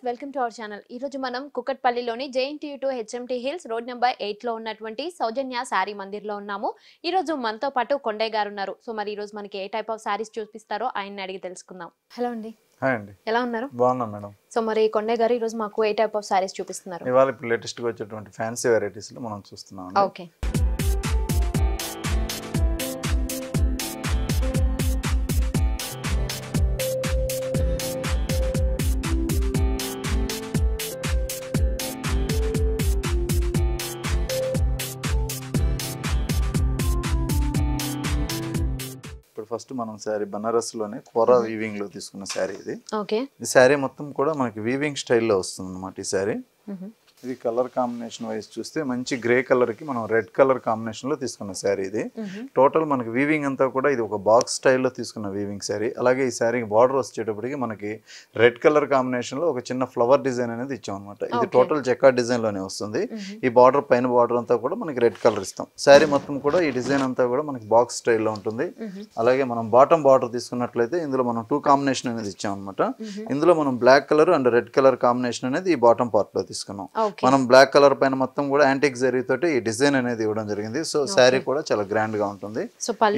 Viewers welcome to our channel. ఈ రోజు మనం కుకట్పల్లిలోని JNTU to HMT hills road number 8 లో ఉన్నటువంటి సౌజన్య సారీ మందిర్ లో ఉన్నాము. ఈ రోజు మనతో పాటు కొండయ్య గారు ఉన్నారు. సో మరి ఈ రోజు మనకి ఏ టైప్ ఆఫ్ సారీస్ చూపిస్తారో ఆయన్ని అడిగి తెలుసుకుందాం. హలో అండి. హాయ్ అండి. ఎలా ఉన్నారు? బాగున్నాను మేడం. సో మరి కొండయ్య గారు ఈ రోజు మాకు ఏ టైప్ ఆఫ్ సారీస్ చూపిస్తున్నారు? ఇవాళ ఇప్పుడు లేటెస్ట్ గా వచ్చేటువంటి ఫ్యాన్సీ వెరైటీస్ లో మనం చూస్తున్నాం. ఓకే. ఫస్ట్ మనం శారీ బనారస్ లోనే కోరా వీవింగ్ లో తీసుకున్న శారీ ఇది. ఓకే. ఈ శారీ మొత్తం కూడా మనకి వీవింగ్ స్టైల్లో వస్తుంది అన్నమాట. ఈ శారీ ఇది కలర్ కాంబినేషన్ వైజ్ చూస్తే మంచి గ్రే కలర్ కి మనం రెడ్ కలర్ కాంబినేషన్ లో తీసుకున్న శారీ ఇది. టోటల్ మనకి వీవింగ్ అంతా కూడా ఇది ఒక బాక్స్ స్టైల్లో తీసుకున్న వీవింగ్ శారీ. అలాగే ఈ శారీకి బార్డర్ వచ్చేటప్పటికి మనకి రెడ్ కలర్ కాంబినేషన్ లో ఒక చిన్న ఫ్లవర్ డిజైన్ అనేది ఇచ్చాం అనమాట. ఇది టోటల్ జకార్డ్ డిజైన్ లోనే వస్తుంది. ఈ బార్డర్ పైన బార్డర్ అంతా కూడా మనకి రెడ్ కలర్ ఇస్తాం. శారీ మొత్తం కూడా ఈ డిజైన్ అంతా కూడా మనకి బాక్స్ స్టైల్లో ఉంటుంది. అలాగే మనం బాటమ్ బార్డర్ తీసుకున్నట్లయితే ఇందులో మనం 2 కాంబినేషన్ అనేది ఇచ్చాం అనమాట. ఇందులో మనం black colour and red colour combination అనేది ఈ బాటమ్ పార్ట్ లో తీసుకున్నాం. మనం బ్లాక్ కలర్ పైన మొత్తం కూడా యాంటిక్ జరీ తోటి ఈ డిజైన్ అనేది ఇవ్వడం జరిగింది. సో శారీ కూడా చాలా గ్రాండ్ గా ఉంటుంది.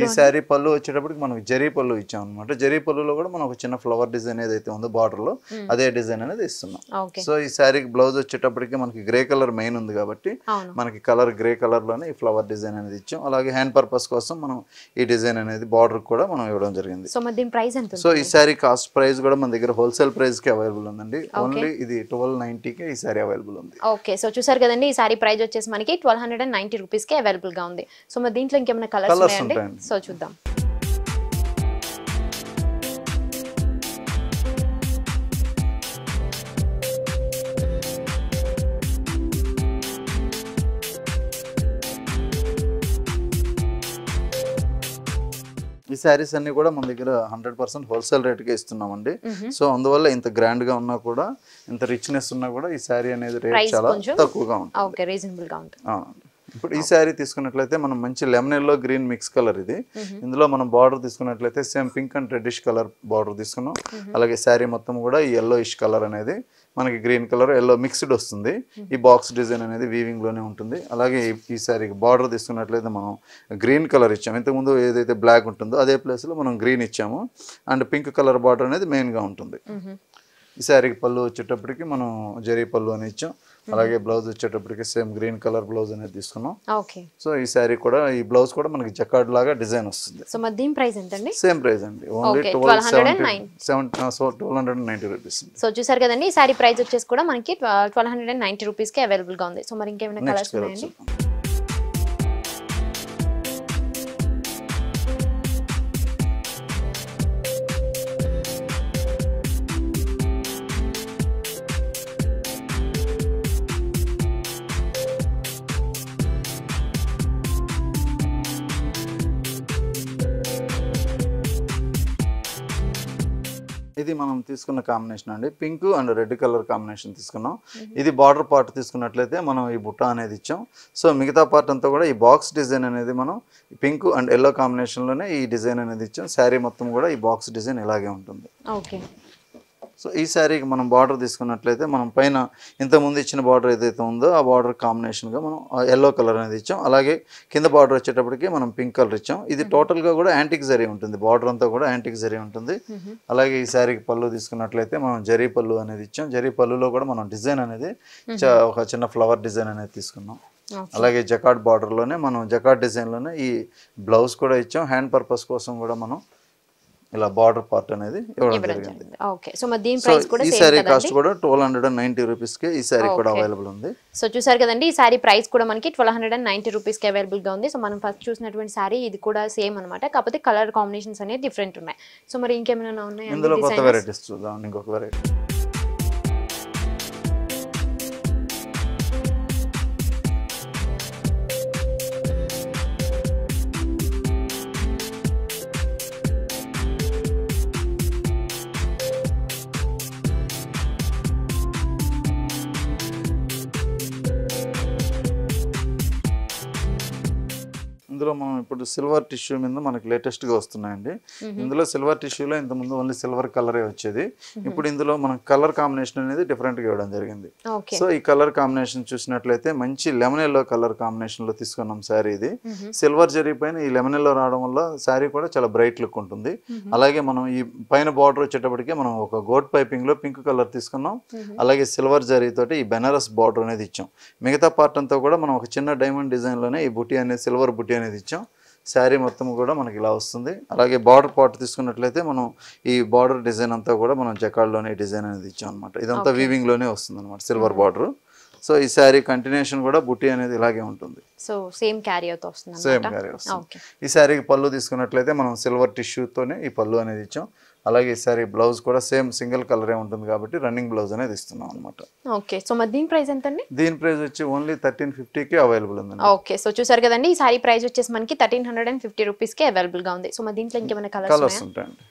ఈ శారీ పళ్ళు వచ్చేటప్పటికి మనకి జరీ పళ్ళు ఇచ్చాం అనమాట. జరీ పళ్ళులో కూడా మనం ఒక చిన్న ఫ్లవర్ డిజైన్ ఏదైతే ఉందో బార్డర్ లో అదే డిజైన్ అనేది ఇస్తున్నాం. సో ఈ శారీకి బ్లౌజ్ వచ్చేటప్పటికి మనకి గ్రే కలర్ మెయిన్ ఉంది కాబట్టి మనకి కలర్ గ్రే కలర్ లోనే ఈ ఫ్లవర్ డిజైన్ అనేది ఇచ్చాం. అలాగే హ్యాండ్ పర్పస్ కోసం మనం ఈ డిజైన్ అనేది బార్డర్ కూడా మనం ఇవ్వడం జరిగింది. సో ఈ శారీ కాస్ట్ ప్రైస్ కూడా మన దగ్గర హోల్సేల్ ప్రైస్ కి అవైలబుల్ ఉందండి. ఓన్లీ ఇది 1290 కి ఈ శారీ అవైలబుల్ ఉంది. ఓకే. సో చూసారు కదండి, ఈ సారీ ప్రైస్ వచ్చేసి మనకి 1290 రూపీస్ కి అవైలబుల్ గా ఉంది. సో మరి దీంట్లో ఇంకేమైనా కలర్స్ ఉన్నాయండి? సో చూద్దాం. ఈ శారీస్ అన్ని కూడా మన దగ్గర 100% హోల్సేల్ రేట్కే ఇస్తున్నామండి. సో అందువల్ల ఇంత గ్రాండ్ గా ఉన్నా కూడా ఇంత రిచ్నెస్ ఉన్నా కూడా ఈ శారీ అనేది రేట్ చాలా తక్కువగా ఉంటుంది. ఓకే, రీజనబుల్ గా ఉంటుంది. ఇప్పుడు ఈ శారీ తీసుకున్నట్లయితే మనం మంచి lemon yellow green mix colour ఇది. ఇందులో మనం బార్డర్ తీసుకున్నట్లయితే same pink and reddish colour border తీసుకున్నాం. అలాగే శారీ మొత్తం కూడా ఈ ఎల్లోయిష్ కలర్ అనేది మనకి గ్రీన్ కలర్ ఎల్లో మిక్స్డ్ వస్తుంది. ఈ బాక్స్ డిజైన్ అనేది వీవింగ్ లోనే ఉంటుంది. అలాగే ఈ శారీకి బార్డర్ తీసుకున్నట్లయితే మనం గ్రీన్ కలర్ ఇచ్చాము. ఇంతకుముందు ఏదైతే బ్లాక్ ఉంటుందో అదే ప్లేస్ లో మనం గ్రీన్ ఇచ్చాము. అండ్ పింక్ కలర్ బార్డర్ అనేది మెయిన్ గా ఉంటుంది. ఈ శారీకి పళ్ళు వచ్చేటప్పటికి మనం జరీ పళ్ళు అని ఇచ్చాం. అలాగే బ్లౌజ్ వచ్చేటప్పటికి సేమ్ గ్రీన్ కలర్ బ్లౌజ్ అనేది తీసుకున్నాం. సో ఈ శారీ కూడా ఈ బ్లౌజ్ కూడా మనకి జకార్డ్ లాగా డిజైన్ వస్తుంది. సో మరి దీని ప్రైస్ ఎంత అండి? సేమ్ ప్రైస్ అండి, ఓన్లీ 1290 రూపీస్. సో చూసారు కదండి, ఈ శారీ ప్రైస్ వచ్చేసి కూడా మనకి 1290 రూపీస్ కి అవైలబుల్ గా ఉంది. సో మరి ఇంకేమైనా కలర్స్ ఉన్నాయండి? ఇది మనం తీసుకున్న కాంబినేషన్ అండి, pink and red colour combination తీసుకున్నాం. ఇది బార్డర్ పార్ట్ తీసుకున్నట్లయితే మనం ఈ బుట్ట అనేది ఇచ్చాం. సో మిగతా పార్ట్ అంతా కూడా ఈ బాక్స్ డిజైన్ అనేది మనం పింక్ అండ్ ఎల్లో కాంబినేషన్ లోనే ఈ డిజైన్ అనేది ఇచ్చాం. శారీ మొత్తం కూడా ఈ బాక్స్ డిజైన్ ఇలాగే ఉంటుంది. ఓకే. సో ఈ శారీకి మనం బార్డర్ తీసుకున్నట్లయితే మనం పైన ఇంతకుముందు ఇచ్చిన బార్డర్ ఏదైతే ఉందో ఆ బార్డర్ కాంబినేషన్గా మనం ఎల్లో కలర్ అనేది ఇచ్చాం. అలాగే కింద బార్డర్ వచ్చేటప్పటికి మనం పింక్ కలర్ ఇచ్చాం. ఇది టోటల్గా కూడా యాంటిక్ జరీ ఉంటుంది. బార్డర్ అంతా కూడా యాంటిక్ జరీ ఉంటుంది. అలాగే ఈ శారీకి పళ్ళు తీసుకున్నట్లయితే మనం జరీ పళ్ళు అనేది ఇచ్చాం. జరీ పళ్ళులో కూడా మనం డిజైన్ అనేది ఒక చిన్న ఫ్లవర్ డిజైన్ అనేది తీసుకున్నాం. అలాగే జకార్డ్ బార్డర్లోనే మనం జకార్డ్ డిజైన్లోనే ఈ బ్లౌజ్ కూడా ఇచ్చాం. హ్యాండ్ పర్పస్ కోసం కూడా మనం ఇలా బార్డర్ పార్ట్ అనేది ఇవ్వడం జరిగింది. ఈ సారీ కాస్ట్ కూడా 1290 రూపీస్ కి ఈ సారీ కూడా అవైలబుల్ ఉంది. సో చూసారు కదండి, ఈ సారీ ప్రైస్ కూడా మనకి 1290 రూపీస్ కి అవైలబుల్ గా ఉంది. సో మనం ఫస్ట్ చూసినటువంటి సారీ ఇది కూడా సేమ్ అన్నమాట, కాకపోతే కలర్ కాంబినేషన్స్ అనేది డిఫరెంట్ ఉన్నాయి. సో మరి ఇంకేమైనా ఉన్నాయి? ఇందులో కొత్త వెరైటీస్ చూద్దాం. ఇంకొక వెరైటీ ఇందులో మనం ఇప్పుడు సిల్వర్ టిష్యూ మీద మనకి లేటెస్ట్ గా వస్తున్నాయండి. ఇందులో సిల్వర్ టిష్యూలో ఇంత ముందు ఓన్లీ సిల్వర్ కలరే వచ్చేది. ఇప్పుడు ఇందులో మనం కలర్ కాంబినేషన్ అనేది డిఫరెంట్ గా ఇవ్వడం జరిగింది. సో ఈ కలర్ కాంబినేషన్ చూసినట్లయితే మంచి లెమన్ ఎల్లో కలర్ కాంబినేషన్ లో తీసుకున్నాం శారీ. ఇది సిల్వర్ జరీ పైన ఈ లెమన్ ఎల్లో రావడం వల్ల శారీ కూడా చాలా బ్రైట్ లుక్ ఉంటుంది. అలాగే మనం ఈ పైన బార్డర్ వచ్చేటప్పటికి మనం ఒక గోట్ పైపింగ్ లో పింక్ కలర్ తీసుకున్నాం. అలాగే సిల్వర్ జరీ తోటి ఈ బెనారస్ బార్డర్ అనేది ఇచ్చాం. మిగతా పార్ట్ అంతా కూడా మనం ఒక చిన్న డైమండ్ డిజైన్ లోనే ఈ బుటీ అనేది సిల్వర్ బుటీ అనేది ఇచ్చాం. శారీ మొత్తం కూడా మనకి ఇలా వస్తుంది. అలాగే బార్డర్ పార్ట్ తీసుకున్నట్లయితే మనం ఈ బార్డర్ డిజైన్ అంతా కూడా మనం జకార్డ్లోనే డిజైన్ అనేది ఇచ్చాం అనమాట. ఇదంతా వీవింగ్ లోనే వస్తుంది అనమాట సిల్వర్ బార్డర్. సో ఈ శారీ కంటిన్యూషన్ కూడా బుటీ అనేది ఇలాగే ఉంటుంది. సో సేమ్ క్యారియర్ తో వస్తుంది. సేమ్ క్యారీ వస్తుంది. ఈ శారీకి పళ్ళు తీసుకున్నట్లయితే మనం సిల్వర్ టిష్యూతోనే ఈ పళ్ళు అనేది ఇచ్చాం. అలాగే ఈ సారీ బ్లౌజ్ కూడా సేమ్ సింగిల్ కలరే ఉంటుంది కాబట్టి రన్నింగ్ బ్లౌజ్ అనేది ఇస్తున్నాం అనమాట. ఓకే, సో మరి దీని ప్రైస్ ఎంత అండి? దీని ప్రైస్ వచ్చి ఓన్లీ 1350కి అవైలబుల్ ఉందండి. ఓకే, సో చూసారు కదండి, ఈ సారీ ప్రైస్ వచ్చేసి మనకి 1350 రూపీస్కి అవైలబుల్ గా ఉంది. సో మరి దీంట్లో ఇంకేమైనా కలర్స్ ఉంటాయండి.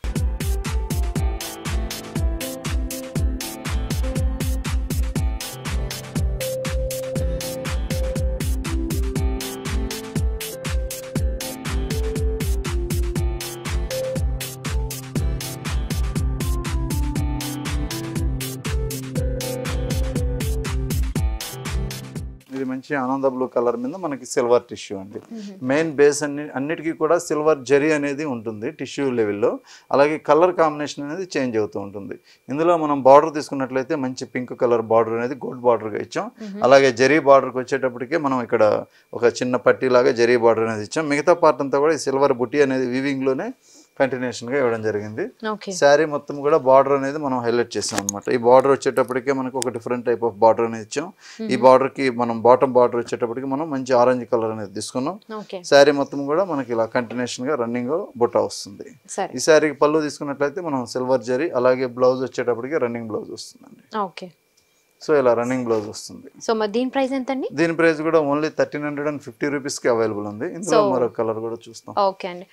ఇది మంచి ఆనంద బ్లూ కలర్ మీద మనకి సిల్వర్ టిష్యూ అండి. మెయిన్ బేస్ అన్నిటికీ కూడా సిల్వర్ జరీ అనేది ఉంటుంది టిష్యూ లెవెల్లో. అలాగే కలర్ కాంబినేషన్ అనేది చేంజ్ అవుతూ ఉంటుంది. ఇందులో మనం బార్డర్ తీసుకున్నట్లయితే మంచి పింక్ కలర్ బార్డర్ అనేది గోల్డ్ బార్డర్గా ఇచ్చాం. అలాగే జరీ బార్డర్కి వచ్చేటప్పటికే మనం ఇక్కడ ఒక చిన్న పట్టీలాగా జరీ బార్డర్ అనేది ఇచ్చాం. మిగతా పార్ట్ అంతా కూడా ఈ సిల్వర్ బుటీ అనేది వీవింగ్లోనే కంటిన్యూషన్గా ఇవ్వడం జరిగింది. శారీ మొత్తం కూడా బార్డర్ అనేది మనం హైలైట్ చేసాం అనమాట. ఈ బార్డర్ వచ్చేటప్పటికే మనకు ఒక డిఫరెంట్ టైప్ ఆఫ్ బార్డర్ అనేది ఇచ్చాం. ఈ బార్డర్కి మనం బాటమ్ బార్డర్ వచ్చేటప్పటికి మనం మంచి ఆరెంజ్ కలర్ అనేది తీసుకున్నాం. శారీ మొత్తం కూడా మనకి ఇలా కంటిన్యూషన్గా రన్నింగ్ బుట్ట వస్తుంది. ఈ శారీకి పళ్ళు తీసుకున్నట్లయితే మనం సిల్వర్ జరీ, అలాగే బ్లౌజ్ వచ్చేటప్పటికి రన్నింగ్ బ్లౌజ్ వస్తుందండి. సో ఇలా రన్నింగ్ బ్లౌజ్ వస్తుంది. సో మరి దీని ప్రైస్ ఎంత అండి? దీని ప్రైస్ కూడా ఓన్లీ 1350 రూపీస్కి అవైలబుల్ ఉంది. ఇందులో మరొక కలర్ కూడా చూస్తాం. ఓకే అండి.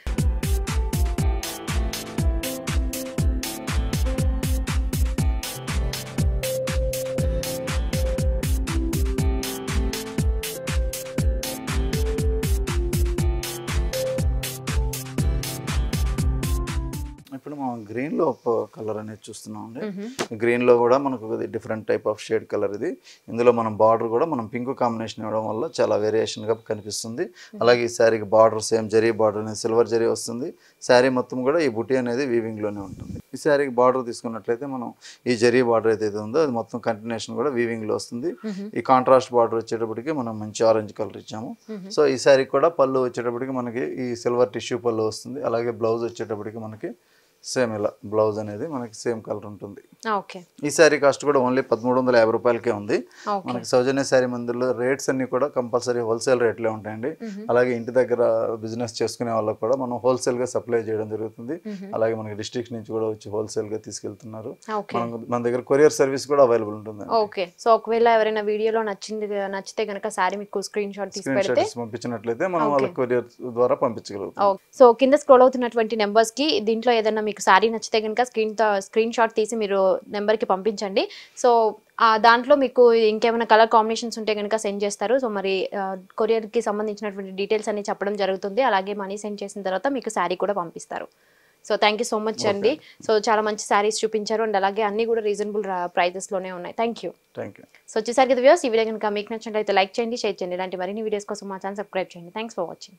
ఇప్పుడు మనం గ్రీన్లో ఒక కలర్ అనేది చూస్తున్నాం అండి. గ్రీన్లో కూడా మనకు different type of shade colour ఇది. ఇందులో మనం బార్డర్ కూడా మనం పింక్ కాంబినేషన్ ఇవ్వడం వల్ల చాలా వేరియేషన్గా కనిపిస్తుంది. అలాగే ఈ శారీకి బార్డర్ సేమ్ జరీ బార్డర్ అనేది సిల్వర్ జరీ వస్తుంది. శారీ మొత్తం కూడా ఈ బుటీ అనేది వీవింగ్లోనే ఉంటుంది. ఈ శారీకి బార్డర్ తీసుకున్నట్లయితే మనం ఈ జరీ బార్డర్ ఏదైతే ఉందో అది మొత్తం కంటిన్యూషన్ కూడా వీవింగ్లో వస్తుంది. ఈ కాంట్రాస్ట్ బార్డర్ వచ్చేటప్పటికి మనం మంచి ఆరెంజ్ కలర్ ఇచ్చాము. సో ఈ శారీకి కూడా పళ్ళు వచ్చేటప్పటికి మనకి ఈ సిల్వర్ టిష్యూ పళ్ళు వస్తుంది. అలాగే బ్లౌజ్ వచ్చేటప్పటికి మనకి సేమ్ ఇలా బ్లౌజ్ అనేది మనకి సేమ్ కలర్ ఉంటుంది. ఈ శారీ కాస్ట్ కూడా ఓన్లీ 1350 రూపాయలకే ఉంది. మనకి సౌజన్య శారీ మందిర్లో రేట్స్ అన్ని కూడా కంపల్సరీ హోల్సేల్ రేట్లే ఉంటాయండి. అలాగే ఇంటి దగ్గర బిజినెస్ చేసుకునే వాళ్ళకి కూడా మనం హోల్సేల్ గా సప్లై చేయడం జరుగుతుంది. అలాగే మనకి డిస్ట్రిక్ట్ నుంచి కూడా వచ్చి హోల్సేల్ గా తీసుకెళ్తున్నారు. మన దగ్గర కొరియర్ సర్వీస్ కూడా అవైలబుల్ ఉంటుంది. ఓకే, సో ఒకవేళ ఎవరైనా వీడియోలో నచ్చితే కనుక శారీ మీకు స్క్రీన్ షాట్ తీసి పెడితే పంపించినట్లయితే మనం వాళ్ళకి కొరియర్ ద్వారా పంపించగలుగుతాం. సో కింద స్క్రోల్ అవుతున్నటువంటి నెంబర్స్ కి దీంట్లో ఏదైనా మీకు శారీ నచ్చితే కనుక స్క్రీన్ షాట్ తీసి మీరు నెంబర్కి పంపించండి. సో దాంట్లో మీకు ఇంకేమైనా కలర్ కాంబినేషన్స్ ఉంటే కనుక సెండ్ చేస్తారు. సో మరి కొరియర్కి సంబంధించినటువంటి డీటెయిల్స్ అన్ని చెప్పడం జరుగుతుంది. అలాగే మనీ సెండ్ చేసిన తర్వాత మీకు శారీ కూడా పంపిస్తారు. So thank you so much అండి. సో చాలా మంచి శారీస్ చూపించారు అండ్ అలాగే అన్ని కూడా రీజనబుల్ ప్రైజెస్లోనే ఉన్నాయి. Thank you. సో వచ్చేసరికి వ్యూవర్స్, ఈ వీడియో కనుక మీకు నచ్చినట్లయితే లైక్ చేయండి, షేర్ చేయండి. ఇలాంటి మరిన్ని వీడియోస్ కోసం మా ఛానల్ సబ్స్క్రైబ్ చేయండి. Thanks for watching.